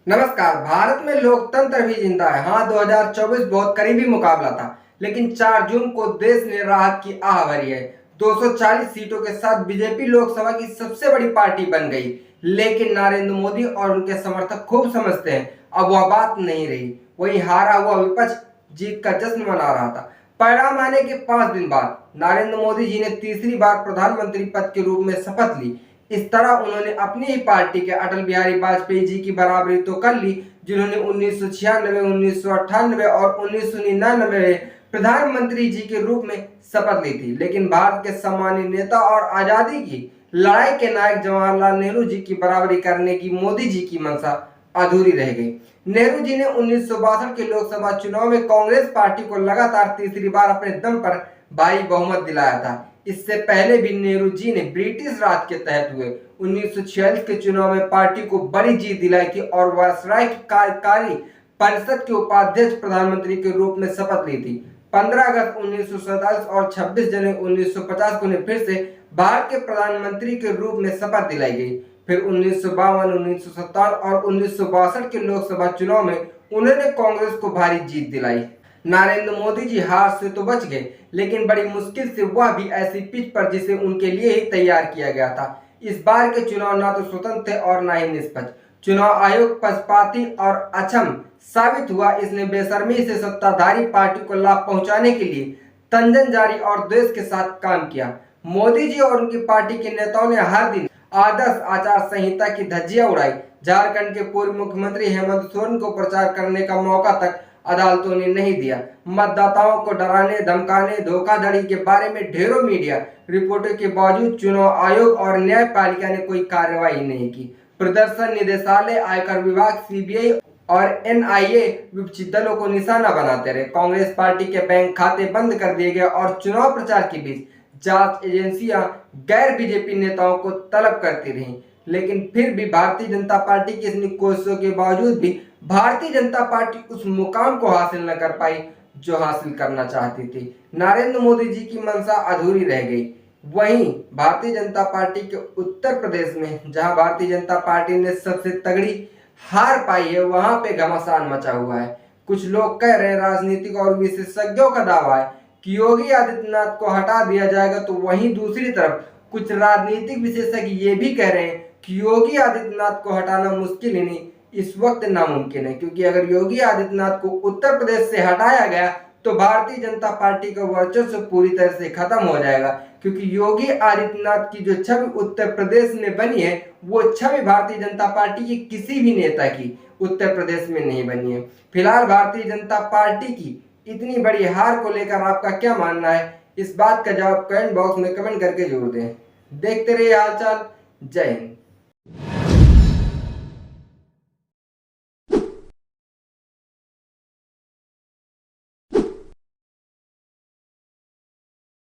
नमस्कार। भारत में लोकतंत्र भी जिंदा है। हाँ, 2024 बहुत करीबी मुकाबला था, लेकिन 4 जून को देश ने राहत की आह भरी है। 240 सीटों के साथ बीजेपी लोकसभा की सबसे बड़ी पार्टी बन गई। लेकिन नरेंद्र मोदी और उनके समर्थक खूब समझते हैं, अब वह बात नहीं रही। वही हारा हुआ विपक्ष जीत का जश्न मना रहा था। परिणाम आने के 5 दिन बाद नरेंद्र मोदी जी ने तीसरी बार प्रधानमंत्री पद के रूप में शपथ ली। इस तरह उन्होंने अपनी ही पार्टी के अटल बिहारी वाजपेयी जी की बराबरी तो कर ली, जिन्होंने 1996, 1998 और 1999 में प्रधानमंत्री जी के रूप में शपथ ली थी। लेकिन भारत के सम्मानित नेता और आजादी की लड़ाई के नायक जवाहरलाल नेहरू जी की बराबरी करने की मोदी जी की मंशा अधूरी रह गई। नेहरू जी ने 1962 के लोकसभा चुनाव में कांग्रेस पार्टी को लगातार तीसरी बार अपने दम पर भारी बहुमत दिलाया था। इससे पहले भी नेहरू जी ने ब्रिटिश राज के तहत हुए 1946 के चुनाव में पार्टी को बड़ी जीत दिलाई थी और वायसराय की कार्यकारी परिषद के उपाध्यक्ष प्रधानमंत्री के रूप में शपथ ली थी। 15 अगस्त 1947 और 26 जनवरी 1950 को उन्हें फिर से भारत के प्रधानमंत्री के रूप में शपथ दिलाई गई। फिर 1952, 1957 और 1962 के लोकसभा चुनाव में उन्होंने कांग्रेस को भारी जीत दिलाई। नरेंद्र मोदी जी हार से तो बच गए, लेकिन बड़ी मुश्किल से, वह भी ऐसी पिच पर जिसे उनके लिए ही तैयार किया गया था। इस बार के चुनाव ना तो स्वतंत्र थे और ना ही निष्पक्ष। चुनाव आयोग पक्षपाती और अक्षम साबित हुआ। इसने बेशर्मी से सत्ताधारी पार्टी को लाभ पहुंचाने के लिए तंजन जारी और देश के साथ काम किया। मोदी जी और उनकी पार्टी के नेताओं ने हर दिन आदर्श आचार संहिता की धज्जियां उड़ाई। झारखंड के पूर्व मुख्यमंत्री हेमंत सोरेन को प्रचार करने का मौका तक अदालतों ने नहीं दिया। मतदाताओं को डराने, धमकाने, धोखाधड़ी के बारे में ढेरों मीडिया रिपोर्टों के बावजूद चुनाव आयोग और न्यायपालिका ने कोई कार्रवाई नहीं की। प्रदर्शन निदेशालय, आयकर विभाग, सीबीआई और एनआईए विपक्षी दलों को निशाना बनाते रहे। कांग्रेस पार्टी के बैंक खाते बंद कर दिए गए और चुनाव प्रचार के बीच जांच एजेंसियां गैर बीजेपी नेताओं को तलब करती रहीं। लेकिन फिर भी भारतीय जनता पार्टी की इतनी कोशिशों के बावजूद भी भारतीय जनता पार्टी उस मुकाम को हासिल न कर पाई जो हासिल करना चाहती थी। नरेंद्र मोदी जी की मंशा अधूरी रह गई। वहीं भारतीय जनता पार्टी के उत्तर प्रदेश में, जहां भारतीय जनता पार्टी ने सबसे तगड़ी हार पाई है, वहां पे घमासान मचा हुआ है। कुछ लोग कह रहे हैं, राजनीतिक और विशेषज्ञों का दावा है कि योगी आदित्यनाथ को हटा दिया जाएगा, तो वहीं दूसरी तरफ कुछ राजनीतिक विशेषज्ञ ये भी कह रहे हैं कि योगी आदित्यनाथ को हटाना मुश्किल ही नहीं, इस वक्त नामुमकिन है। क्योंकि अगर योगी आदित्यनाथ को उत्तर प्रदेश से हटाया गया तो भारतीय जनता पार्टी का वर्चस्व पूरी तरह से खत्म हो जाएगा। क्योंकि योगी आदित्यनाथ की जो छवि उत्तर प्रदेश में बनी है, वो छवि भारतीय जनता पार्टी के किसी भी नेता की उत्तर प्रदेश में नहीं बनी है। फिलहाल भारतीय जनता पार्टी की इतनी बड़ी हार को लेकर आपका क्या मानना है? इस बात का जवाब कमेंट बॉक्स में कमेंट करके जरूर दें। देखते रहिए हालचाल। जय हिंद।